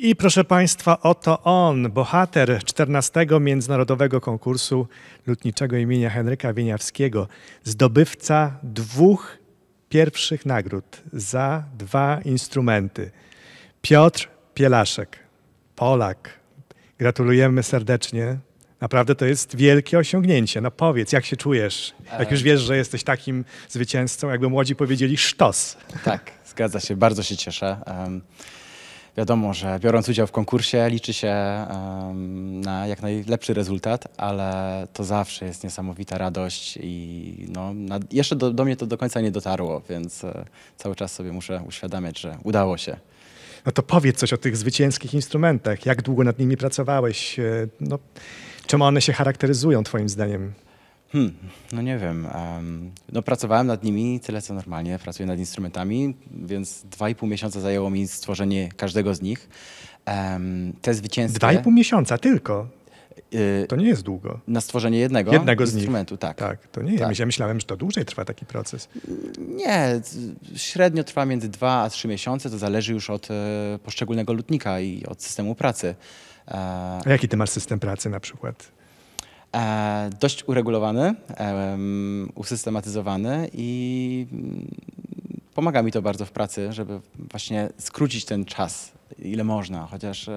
I proszę Państwa, oto on, bohater 14. Międzynarodowego Konkursu Lutniczego imienia Henryka Wieniawskiego, zdobywca 2 pierwszych nagród za 2 instrumenty. Piotr Pielaszek, Polak. Gratulujemy serdecznie. Naprawdę to jest wielkie osiągnięcie. No powiedz, jak się czujesz? Jak już wiesz, że jesteś takim zwycięzcą, jakby młodzi powiedzieli, sztos. Tak, zgadza się. Bardzo się cieszę. Wiadomo, że biorąc udział w konkursie liczy się na jak najlepszy rezultat, ale to zawsze jest niesamowita radość i no, jeszcze do mnie to do końca nie dotarło, więc cały czas sobie muszę uświadamiać, że udało się. No to powiedz coś o tych zwycięskich instrumentach. Jak długo nad nimi pracowałeś? No, czym one się charakteryzują twoim zdaniem? No nie wiem. No pracowałem nad nimi tyle, co normalnie. Pracuję nad instrumentami, więc 2,5 miesiąca zajęło mi stworzenie każdego z nich. Te zwycięskie... 2,5 miesiąca tylko? To nie jest długo. Na stworzenie jednego instrumentu, tak. Tak, to nie jest. Ja myślałem, że to dłużej trwa taki proces. Nie, średnio trwa między 2 a 3 miesiące. To zależy już od poszczególnego lutnika i od systemu pracy. A jaki ty masz system pracy na przykład? Dość uregulowany, usystematyzowany i pomaga mi to bardzo w pracy, żeby właśnie skrócić ten czas, ile można. Chociaż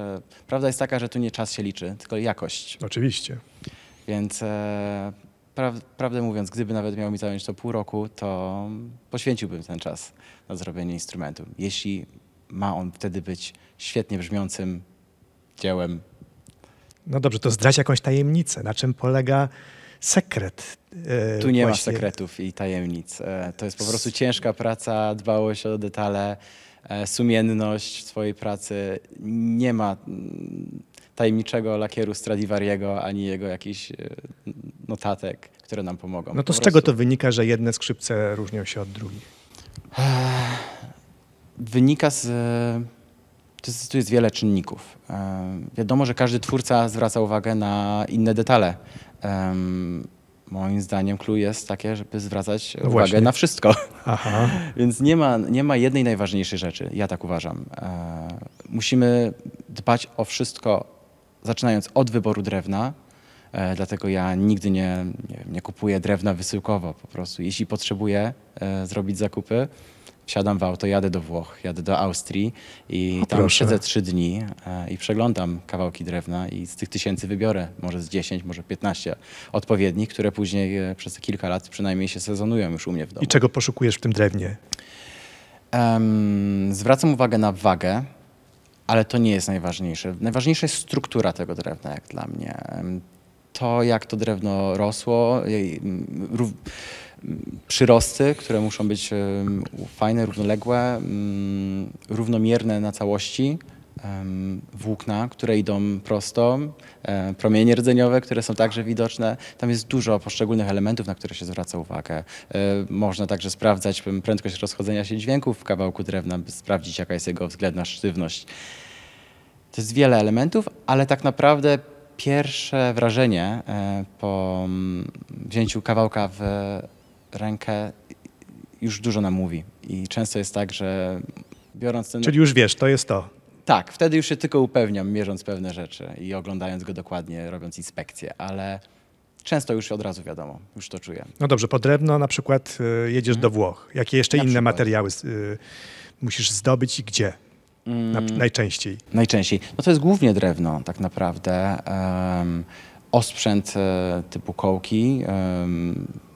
prawda jest taka, że tu nie czas się liczy, tylko jakość. Oczywiście. Więc prawdę mówiąc, gdyby nawet miało mi zająć to pół roku, to poświęciłbym ten czas na zrobienie instrumentu. Jeśli ma on wtedy być świetnie brzmiącym dziełem. No dobrze, to zdradź jakąś tajemnicę. Na czym polega sekret? Tu nie ma sekretów i tajemnic. To jest po prostu ciężka praca, dbałość o detale, sumienność w swojej pracy. Nie ma tajemniczego lakieru Stradivariego, ani jego jakichś notatek, które nam pomogą. No to z czego to wynika, że jedne skrzypce różnią się od drugich? Wynika z... Tu jest wiele czynników. Wiadomo, że każdy twórca zwraca uwagę na inne detale. Moim zdaniem clue jest takie, żeby zwracać uwagę na wszystko. Aha. Więc nie ma jednej najważniejszej rzeczy. Ja tak uważam. Musimy dbać o wszystko, zaczynając od wyboru drewna. Dlatego ja nigdy nie kupuję drewna wysyłkowo. Po prostu jeśli potrzebuję zrobić zakupy, wsiadam w auto, jadę do Włoch, jadę do Austrii i tam siedzę 3 dni i przeglądam kawałki drewna i z tych 1000 wybiorę może z 10, może 15 odpowiednich, które później przez kilka lat przynajmniej się sezonują już u mnie w domu. I czego poszukujesz w tym drewnie? Zwracam uwagę na wagę, ale to nie jest najważniejsze. Najważniejsza jest struktura tego drewna, jak dla mnie. To, jak to drewno rosło, przyrosty, które muszą być fajne, równoległe, równomierne na całości, włókna, które idą prosto, promienie rdzeniowe, które są także widoczne. Tam jest dużo poszczególnych elementów, na które się zwraca uwagę. Można także sprawdzać prędkość rozchodzenia się dźwięków w kawałku drewna, by sprawdzić, jaka jest jego względna sztywność. To jest wiele elementów, ale tak naprawdę pierwsze wrażenie po wzięciu kawałka w rękę już dużo nam mówi. I często jest tak, że biorąc ten... Czyli już wiesz, to jest to. Tak, wtedy już się tylko upewniam, mierząc pewne rzeczy i oglądając go dokładnie, robiąc inspekcję, ale często już od razu wiadomo, już to czuję. No dobrze, po drewno na przykład jedziesz do Włoch. Jakie jeszcze inne materiały musisz zdobyć i gdzie? Najczęściej. Najczęściej. No to jest głównie drewno tak naprawdę. Osprzęt typu kołki,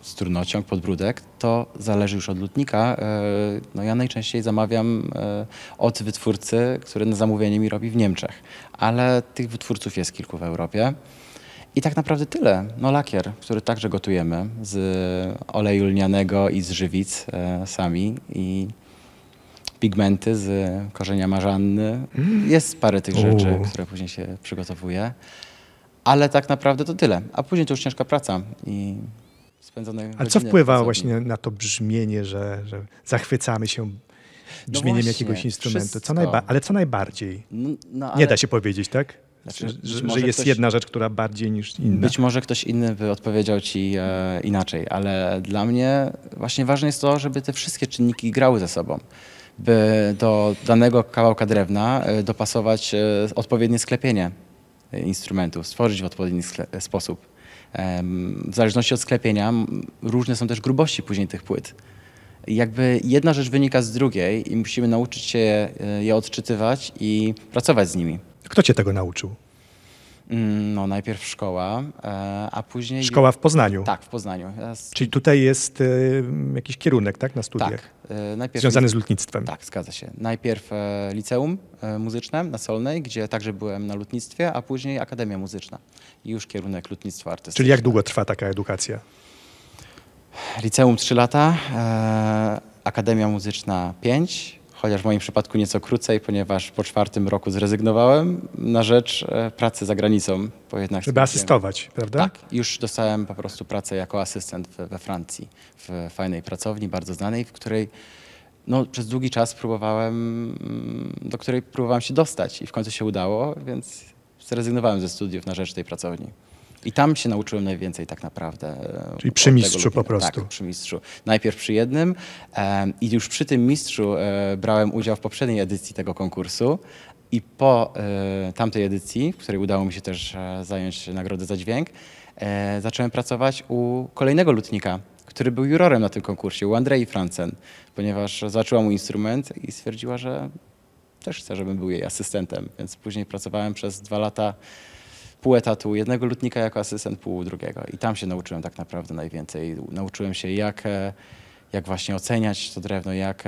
strunociąg, podbródek, to zależy już od lutnika. No ja najczęściej zamawiam od wytwórcy, który na zamówienie mi robi w Niemczech. Ale tych wytwórców jest kilku w Europie. I tak naprawdę tyle. No lakier, który także gotujemy z oleju lnianego i z żywic sami. I pigmenty z korzenia marzanny. Jest parę tych rzeczy, które później się przygotowuje. Ale tak naprawdę to tyle. A później to już ciężka praca i spędzone godziny. Ale co wpływa właśnie na to brzmienie, że zachwycamy się brzmieniem jakiegoś instrumentu? Ale co najbardziej? Ale... Nie da się powiedzieć, tak? Znaczy, że jest jedna rzecz, która bardziej niż inna. Być może ktoś inny by odpowiedział ci inaczej, ale dla mnie właśnie ważne jest to, żeby te wszystkie czynniki grały ze sobą. by do danego kawałka drewna dopasować odpowiednie sklepienie instrumentów, stworzyć w odpowiedni sposób. W zależności od sklepienia różne są też grubości później tych płyt. I jakby jedna rzecz wynika z drugiej i musimy nauczyć się je odczytywać i pracować z nimi. Kto cię tego nauczył? No, najpierw szkoła, a później... Szkoła w Poznaniu? Tak, w Poznaniu. Czyli tutaj jest jakiś kierunek, tak, na studiach? Tak. Najpierw Związany z lutnictwem? Tak, zgadza się. Najpierw liceum muzyczne na Solnej, gdzie także byłem na lutnictwie, a później Akademia Muzyczna i już kierunek lutnictwa artystycznego. Czyli jak długo trwa taka edukacja? Liceum 3 lata, Akademia Muzyczna 5, chociaż w moim przypadku nieco krócej, ponieważ po 4. roku zrezygnowałem na rzecz pracy za granicą. Bo jednak żeby asystować, prawda? Tak, już dostałem po prostu pracę jako asystent we Francji, w fajnej pracowni, bardzo znanej, w której no, przez długi czas do której próbowałem się dostać i w końcu się udało, więc zrezygnowałem ze studiów na rzecz tej pracowni. I tam się nauczyłem najwięcej tak naprawdę. Czyli przy mistrzu po prostu. Tak, przy mistrzu. Najpierw przy jednym i już przy tym mistrzu brałem udział w poprzedniej edycji tego konkursu i po tamtej edycji, w której udało mi się też zająć nagrodę za dźwięk, zacząłem pracować u kolejnego lutnika, który był jurorem na tym konkursie, u Andrei Francen, ponieważ zobaczyła mój instrument i stwierdziła, że też chce, żebym był jej asystentem, więc później pracowałem przez 2 lata pół etatu jednego lutnika jako asystent, pół drugiego. I tam się nauczyłem tak naprawdę najwięcej. Nauczyłem się, jak właśnie oceniać to drewno, jak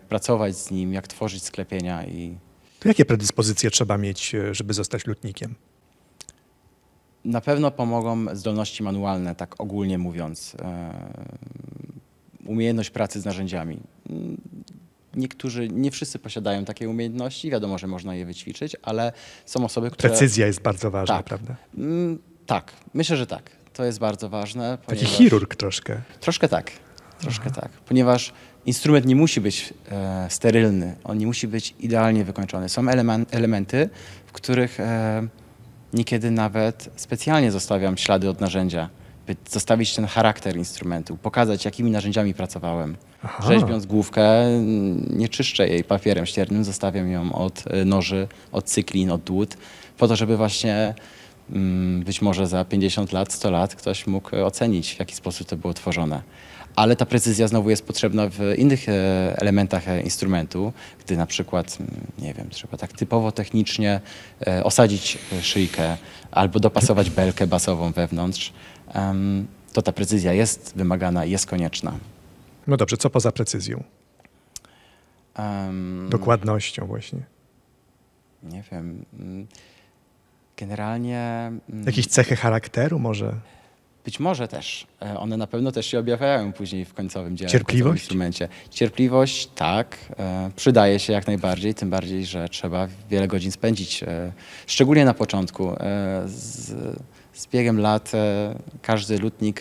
pracować z nim, jak tworzyć sklepienia. To jakie predyspozycje trzeba mieć, żeby zostać lutnikiem? Na pewno pomogą zdolności manualne, tak ogólnie mówiąc. Umiejętność pracy z narzędziami. Nie wszyscy posiadają takie umiejętności, wiadomo, że można je wyćwiczyć, ale są osoby, które... Precyzja jest bardzo ważna, tak, prawda? Tak, myślę, że tak. To jest bardzo ważne. Taki chirurg troszkę. Troszkę tak, ponieważ instrument nie musi być sterylny, on nie musi być idealnie wykończony. Są elementy, w których niekiedy nawet specjalnie zostawiam ślady od narzędzia, by zostawić ten charakter instrumentu, pokazać, jakimi narzędziami pracowałem. Aha. Rzeźbiąc główkę, nie czyszczę jej papierem ściernym, zostawiam ją od noży, od cyklin, od dłut, po to, żeby właśnie być może za 50 lat, 100 lat ktoś mógł ocenić, w jaki sposób to było tworzone. Ale ta precyzja znowu jest potrzebna w innych elementach instrumentu, gdy na przykład, nie wiem, trzeba tak typowo technicznie osadzić szyjkę albo dopasować belkę basową wewnątrz, to ta precyzja jest wymagana i jest konieczna. No dobrze, co poza precyzją? Dokładnością właśnie. Nie wiem. Generalnie... Jakieś cechy charakteru może? Być może też. One na pewno też się objawiają później w końcowym dziele. Cierpliwość? W końcowym instrumencie. Cierpliwość, tak. Przydaje się jak najbardziej, tym bardziej, że trzeba wiele godzin spędzić. Szczególnie na początku. Z biegiem lat każdy lutnik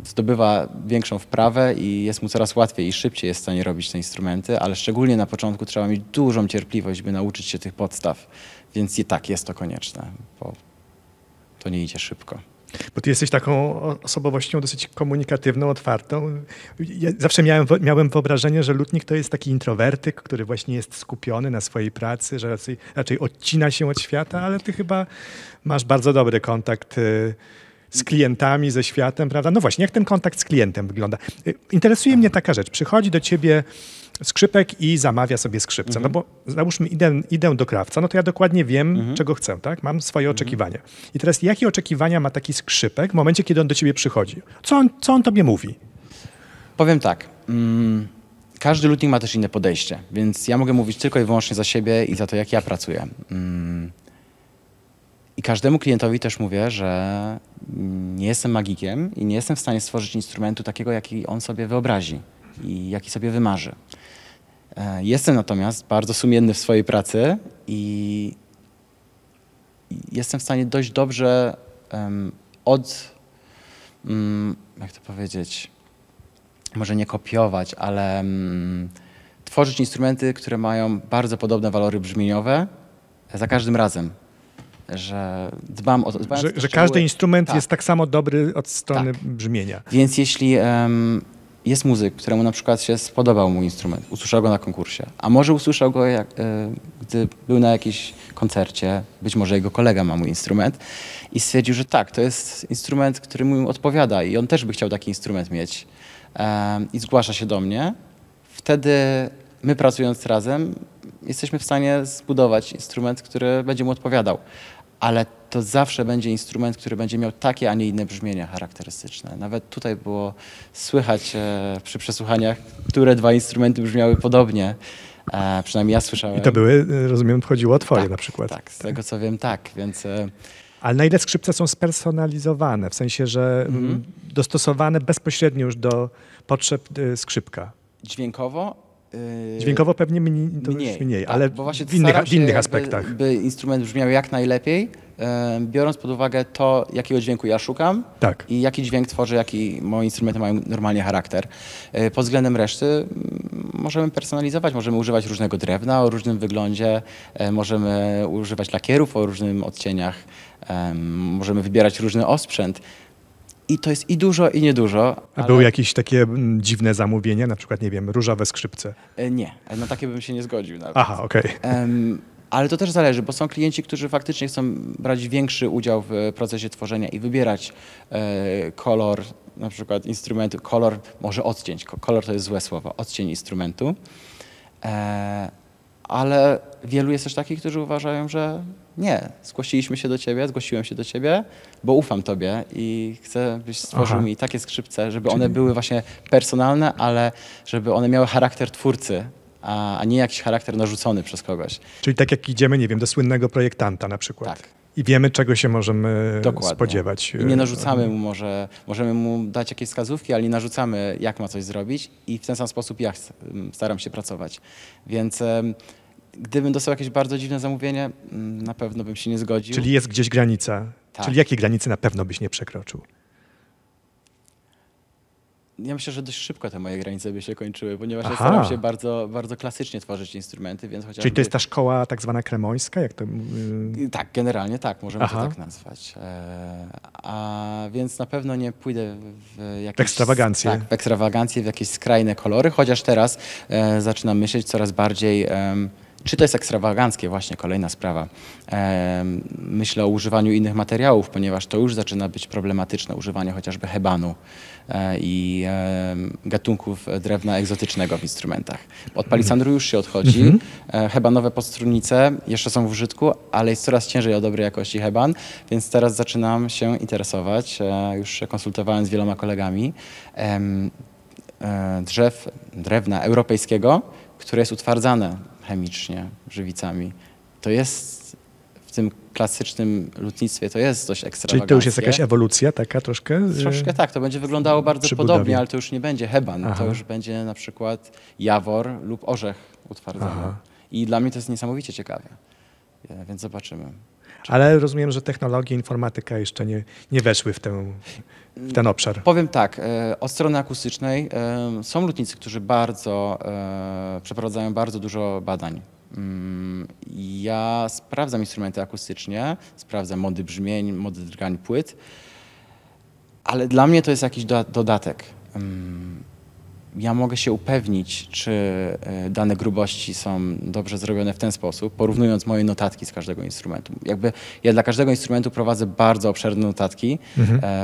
zdobywa większą wprawę i jest mu coraz łatwiej i szybciej jest w stanie robić te instrumenty, ale szczególnie na początku trzeba mieć dużą cierpliwość, by nauczyć się tych podstaw. Więc i tak jest to konieczne, bo to nie idzie szybko. Bo ty jesteś taką osobowością dosyć komunikatywną, otwartą. Ja zawsze miałem wyobrażenie, że lutnik to jest taki introwertyk, który właśnie jest skupiony na swojej pracy, że raczej odcina się od świata, ale ty chyba masz bardzo dobry kontakt z klientami, ze światem, prawda? No właśnie, jak ten kontakt z klientem wygląda? Interesuje mnie taka rzecz. Przychodzi do ciebie skrzypek i zamawia sobie skrzypca. No bo załóżmy, idę do krawca, no to ja dokładnie wiem, czego chcę, tak? Mam swoje oczekiwania. I teraz jakie oczekiwania ma taki skrzypek w momencie, kiedy on do ciebie przychodzi? Co on tobie mówi? Powiem tak. Każdy lutnik ma też inne podejście, więc ja mogę mówić tylko i wyłącznie za siebie i za to, jak ja pracuję. I każdemu klientowi też mówię, że nie jestem magikiem i nie jestem w stanie stworzyć instrumentu takiego, jaki on sobie wyobrazi i jaki sobie wymarzy. Jestem natomiast bardzo sumienny w swojej pracy i jestem w stanie dość dobrze jak to powiedzieć, może nie kopiować, ale tworzyć instrumenty, które mają bardzo podobne walory brzmieniowe za każdym razem. Że dbam o to. Że każdy instrument jest tak samo dobry od strony brzmienia. Więc jest muzyk, któremu na przykład się spodobał mój instrument, usłyszał go na konkursie, a może usłyszał go, gdy był na jakimś koncercie, być może jego kolega ma mój instrument i stwierdził, że tak, to jest instrument, który mu odpowiada i on też by chciał taki instrument mieć i zgłasza się do mnie. Wtedy my, pracując razem, jesteśmy w stanie zbudować instrument, który będzie mu odpowiadał. Ale to zawsze będzie instrument, który będzie miał takie, a nie inne brzmienia charakterystyczne. Nawet tutaj było słychać przy przesłuchaniach, które dwa instrumenty brzmiały podobnie. Przynajmniej ja słyszałem. I to były, rozumiem, chodziło o twoje na przykład. Tak, z tego co wiem, tak. Więc, ale na ile skrzypce są spersonalizowane, w sensie, że dostosowane bezpośrednio już do potrzeb skrzypka? Dźwiękowo? Dźwiękowo pewnie mniej, tak, ale bo właśnie w innych aspektach. By instrument brzmiał jak najlepiej, biorąc pod uwagę to, jakiego dźwięku ja szukam Tak. i jaki dźwięk tworzę, jaki moje instrumenty mają normalnie charakter. Pod względem reszty możemy personalizować, możemy używać różnego drewna o różnym wyglądzie, możemy używać lakierów o różnych odcieniach, możemy wybierać różny osprzęt. I to jest i dużo, i niedużo. A były jakieś takie dziwne zamówienia, na przykład, nie wiem, różowe skrzypce? Nie, na takie bym się nie zgodził nawet. Aha, okej. Ale to też zależy, bo są klienci, którzy faktycznie chcą brać większy udział w procesie tworzenia i wybierać kolor, na przykład instrumentu, kolor, może odcień, kolor to jest złe słowo, odcień instrumentu. Ale wielu jest też takich, którzy uważają, że nie, zgłosiłem się do ciebie, bo ufam tobie i chcę, byś stworzył mi takie skrzypce, żeby one były właśnie personalne, ale żeby one miały charakter twórcy, a nie jakiś charakter narzucony przez kogoś. Czyli tak jak idziemy, nie wiem, do słynnego projektanta na przykład. Tak. I wiemy, czego się możemy Dokładnie. spodziewać. I nie narzucamy mu możemy mu dać jakieś wskazówki, ale nie narzucamy, jak ma coś zrobić i w ten sam sposób ja staram się pracować. Więc gdybym dostał jakieś bardzo dziwne zamówienie, na pewno bym się nie zgodził. Czyli jest gdzieś granica. Tak. Czyli jakiej granicy na pewno byś nie przekroczył? Ja myślę, że dość szybko te moje granice by się kończyły, ponieważ ja staram się bardzo, bardzo klasycznie tworzyć instrumenty, więc chociażby... Czyli to jest ta szkoła tak zwana kremońska? Jak to... Tak, generalnie tak, możemy to tak nazwać. A więc na pewno nie pójdę w jakieś... ekstrawagancje. Tak, w ekstrawagancje, w jakieś skrajne kolory, chociaż teraz zaczynam myśleć coraz bardziej... Czy to jest ekstrawaganckie? Właśnie kolejna sprawa. Myślę o używaniu innych materiałów, ponieważ to już zaczyna być problematyczne, używanie chociażby hebanu i gatunków drewna egzotycznego w instrumentach. Od palisandru już się odchodzi. Hebanowe podstrunnice jeszcze są w użytku, ale jest coraz ciężej o dobrej jakości heban, więc teraz zaczynam się interesować, już konsultowałem z wieloma kolegami, drewna europejskiego, które jest utwardzane chemicznie, żywicami. To jest w tym klasycznym lutnictwie, to jest dość ekstrawaganckie. Czyli to już jest jakaś ewolucja taka troszkę? Troszkę tak, to będzie wyglądało bardzo podobnie, ale to już nie będzie heban, to już będzie na przykład jawor lub orzech utwardzony. I dla mnie to jest niesamowicie ciekawe, więc zobaczymy. Ale rozumiem, że technologie, informatyka jeszcze nie weszły w ten obszar. Powiem tak, od strony akustycznej są lutnicy, którzy przeprowadzają bardzo dużo badań. Ja sprawdzam instrumenty akustycznie, sprawdzam mody brzmień, mody drgań płyt, ale dla mnie to jest jakiś dodatek. Ja mogę się upewnić, czy dane grubości są dobrze zrobione w ten sposób, porównując moje notatki z każdego instrumentu. Ja dla każdego instrumentu prowadzę bardzo obszerne notatki,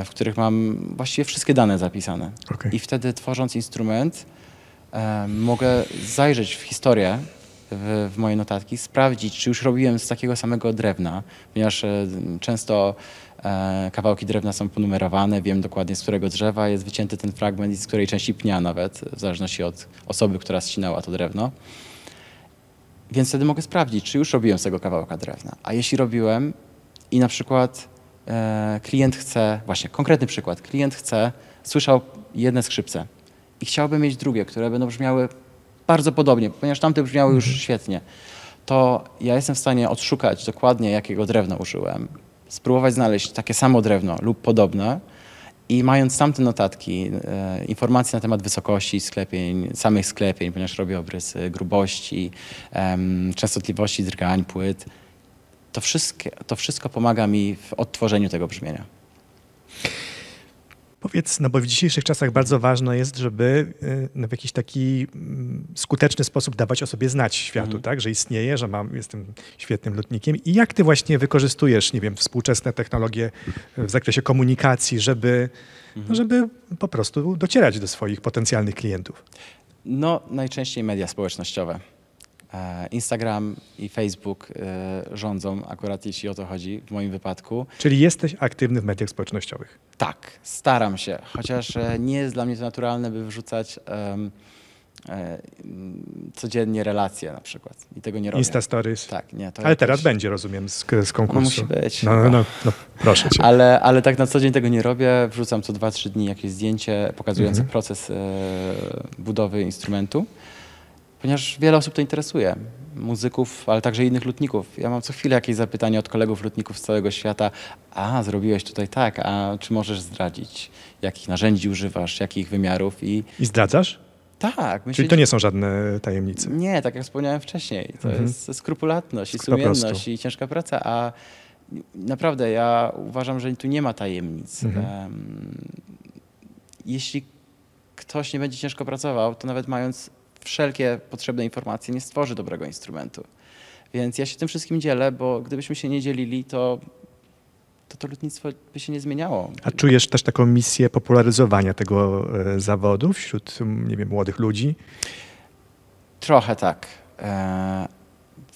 w których mam właściwie wszystkie dane zapisane. Okay. I wtedy tworząc instrument mogę zajrzeć w historię, w moje notatki, sprawdzić, czy już robiłem z takiego samego drewna, ponieważ często kawałki drewna są ponumerowane, wiem dokładnie, z którego drzewa jest wycięty ten fragment i z której części pnia nawet, w zależności od osoby, która ścinała to drewno. Więc wtedy mogę sprawdzić, czy już robiłem z tego kawałka drewna. A jeśli robiłem i na przykład klient chce, właśnie konkretny przykład, słyszał jedne skrzypce i chciałby mieć drugie, które będą brzmiały bardzo podobnie, ponieważ tamte brzmiały już świetnie, to ja jestem w stanie odszukać dokładnie, jakiego drewna użyłem, spróbować znaleźć takie samo drewno lub podobne i mając tamte notatki, informacje na temat wysokości sklepień, samych sklepień, ponieważ robię obrysy grubości, częstotliwości drgań, płyt, to wszystko pomaga mi w odtworzeniu tego brzmienia. Powiedz, no bo w dzisiejszych czasach bardzo ważne jest, żeby w jakiś taki skuteczny sposób dawać o sobie znać światu, tak? Że istnieje, że jestem świetnym lutnikiem. I jak ty właśnie wykorzystujesz, nie wiem, współczesne technologie w zakresie komunikacji, żeby po prostu docierać do swoich potencjalnych klientów? No, najczęściej media społecznościowe. Instagram i Facebook rządzą, akurat jeśli o to chodzi, w moim wypadku. Czyli jesteś aktywny w mediach społecznościowych? Tak, staram się, chociaż nie jest dla mnie to naturalne, by wrzucać codziennie relacje na przykład. I tego nie robię. Insta Stories? Tak, nie. To Ale teraz będzie, rozumiem, z konkursu. No musi być. No, proszę cię. Ale tak na co dzień tego nie robię. Wrzucam co 2-3 dni jakieś zdjęcie pokazujące proces budowy instrumentu. Ponieważ wiele osób to interesuje, muzyków, ale także innych lutników. Ja mam co chwilę jakieś zapytania od kolegów lutników z całego świata. Zrobiłeś tutaj tak, a czy możesz zdradzić, jakich narzędzi używasz, jakich wymiarów? I zdradzasz? Tak. Czyli to nie są żadne tajemnice? Nie, tak jak wspomniałem wcześniej. To jest skrupulatność i sumienność i ciężka praca, a naprawdę ja uważam, że tu nie ma tajemnic. Jeśli ktoś nie będzie ciężko pracował, to nawet mając wszelkie potrzebne informacje nie stworzy dobrego instrumentu. Więc ja się tym wszystkim dzielę, bo gdybyśmy się nie dzielili, to lutnictwo by się nie zmieniało. A czujesz też taką misję popularyzowania tego zawodu wśród, nie wiem, młodych ludzi? Trochę tak.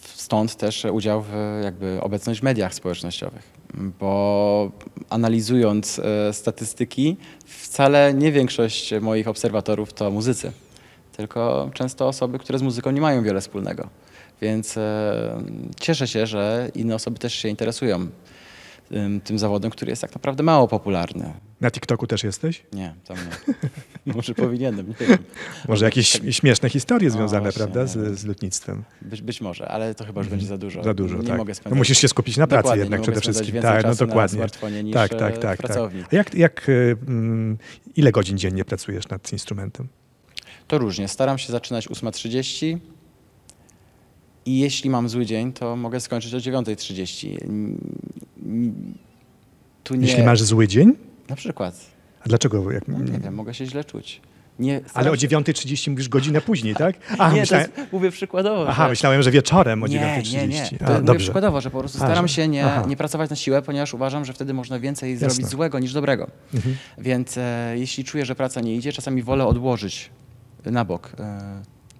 Stąd też udział w obecność w mediach społecznościowych. Bo analizując statystyki, wcale nie większość moich obserwatorów to muzycy, tylko często osoby, które z muzyką nie mają wiele wspólnego. Więc cieszę się, że inne osoby też się interesują tym zawodem, który jest tak naprawdę mało popularny. Na TikToku też jesteś? Nie, tam nie. Może powinienem, nie wiem. Może jakieś śmieszne historie związane, właśnie, prawda, z lutnictwem? Być może, ale to chyba już będzie za dużo. Za dużo, nie tak. mogę spędzać, musisz się skupić na pracy dokładnie, jednak nie przede mogę spędzać wszystkim. więcej Tak, czasu dokładnie. na smartfonie niż tak. w pracowni. Ile godzin dziennie pracujesz nad instrumentem? To różnie. Staram się zaczynać 8:30 i jeśli mam zły dzień, to mogę skończyć o 9:30. Jeśli masz zły dzień? Na przykład. A dlaczego? Nie wiem, mogę się źle czuć. Ale o 9:30 mówisz godzinę później, tak? Mówię przykładowo. Myślałem, że wieczorem o 9:30. Nie. Mówię przykładowo, że po prostu staram się nie pracować na siłę, ponieważ uważam, że wtedy można więcej zrobić złego niż dobrego. Więc jeśli czuję, że praca nie idzie, czasami wolę odłożyć na bok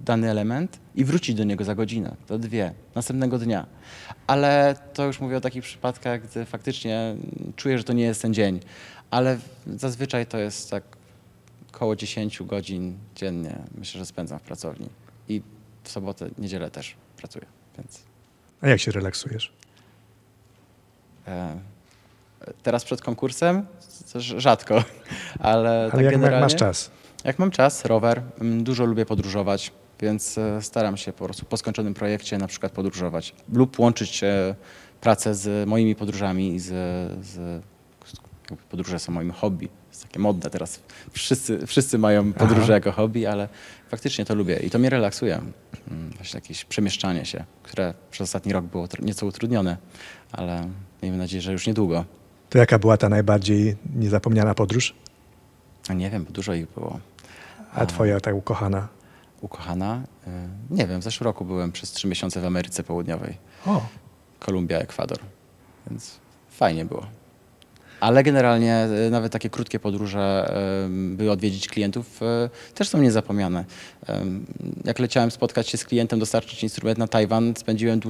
dany element i wrócić do niego za godzinę, do 2, następnego dnia. Ale to już mówię o takich przypadkach, gdy faktycznie czuję, że to nie jest ten dzień. Ale zazwyczaj to jest tak około 10 godzin dziennie. Myślę, że spędzam w pracowni. I w sobotę, niedzielę też pracuję. Więc... A jak się relaksujesz? Teraz przed konkursem? Rzadko. Ale tak jak generalnie, masz czas? Jak mam czas, rower. Dużo lubię podróżować, więc staram się po prostu po skończonym projekcie na przykład podróżować lub łączyć pracę z moimi podróżami i podróże są moim hobby. Jest takie modne teraz. Wszyscy mają podróże jako hobby, ale faktycznie to lubię i to mnie relaksuje. Właśnie jakieś przemieszczanie się, które przez ostatni rok było nieco utrudnione, ale miejmy nadzieję, że już niedługo. To jaka była ta najbardziej niezapomniana podróż? Nie wiem, bo dużo ich było. A twoja ta ukochana? Ukochana? Nie wiem, w zeszłym roku byłem przez 3 miesiące w Ameryce Południowej. Kolumbia, Ekwador. Więc fajnie było. Ale generalnie nawet takie krótkie podróże, by odwiedzić klientów, też są niezapomniane. Jak leciałem spotkać się z klientem, dostarczyć instrument na Tajwan, spędziłem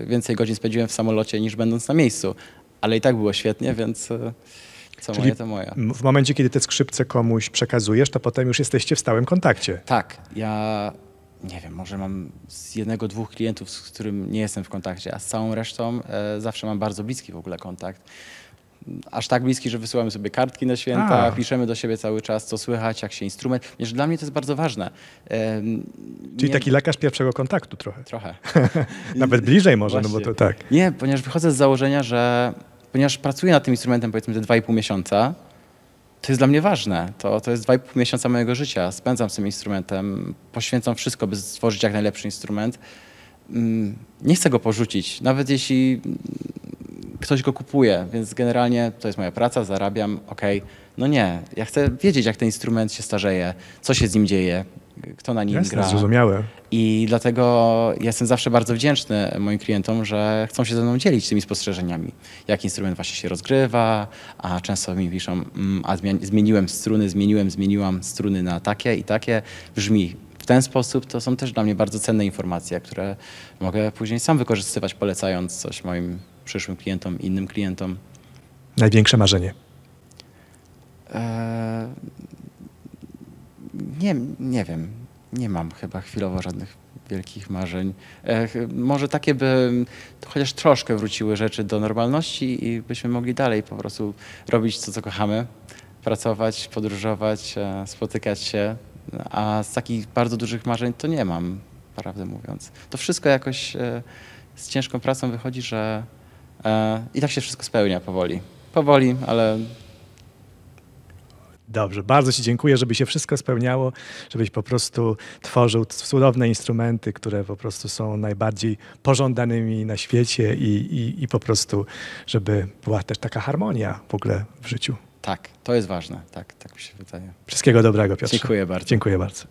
więcej godzin spędziłem w samolocie niż będąc na miejscu. Ale i tak było świetnie, więc co moje, to moje. W momencie, kiedy te skrzypce komuś przekazujesz, to potem już jesteście w stałym kontakcie. Tak. Ja nie wiem, może mam z 1-2 klientów, z którym nie jestem w kontakcie, a z całą resztą zawsze mam bardzo bliski w ogóle kontakt. Aż tak bliski, że wysyłamy sobie kartki na święta, piszemy do siebie cały czas, co słychać, jak się instrument. Wiesz, dla mnie to jest bardzo ważne. Czyli taki lekarz pierwszego kontaktu trochę. Trochę. Nawet bliżej może, Właśnie. no bo to tak. Nie, ponieważ wychodzę z założenia, że ponieważ pracuję nad tym instrumentem powiedzmy te 2,5 miesiąca, to jest dla mnie ważne. To jest 2,5 miesiąca mojego życia. Spędzam z tym instrumentem, poświęcam wszystko, by stworzyć jak najlepszy instrument. Nie chcę go porzucić. Nawet jeśli ktoś go kupuje, więc generalnie to jest moja praca, zarabiam, okej. No nie, ja chcę wiedzieć, jak ten instrument się starzeje, co się z nim dzieje, kto na nim Jasne, gra. zrozumiałe. I dlatego jestem zawsze bardzo wdzięczny moim klientom, że chcą się ze mną dzielić tymi spostrzeżeniami. Jak instrument właśnie się rozgrywa, a często mi piszą, zmieniłem struny, zmieniłam struny na takie i takie. Brzmi w ten sposób. To są też dla mnie bardzo cenne informacje, które mogę później sam wykorzystywać, polecając coś moim przyszłym klientom, innym klientom. Największe marzenie. Nie wiem. Nie mam chyba chwilowo żadnych wielkich marzeń. Może takie, by chociaż troszkę wróciły rzeczy do normalności i byśmy mogli dalej po prostu robić to, co kochamy. Pracować, podróżować, spotykać się. A z takich bardzo dużych marzeń to nie mam, prawdę mówiąc. To wszystko jakoś z ciężką pracą wychodzi, że i tak się wszystko spełnia powoli. Powoli, ale... Dobrze, bardzo Ci dziękuję, żeby się wszystko spełniało, żebyś po prostu tworzył cudowne instrumenty, które po prostu są najbardziej pożądanymi na świecie i po prostu, żeby była też taka harmonia w ogóle w życiu. Tak, to jest ważne. Tak mi się wydaje. Wszystkiego dobrego, Piotrze. Dziękuję bardzo. Dziękuję bardzo.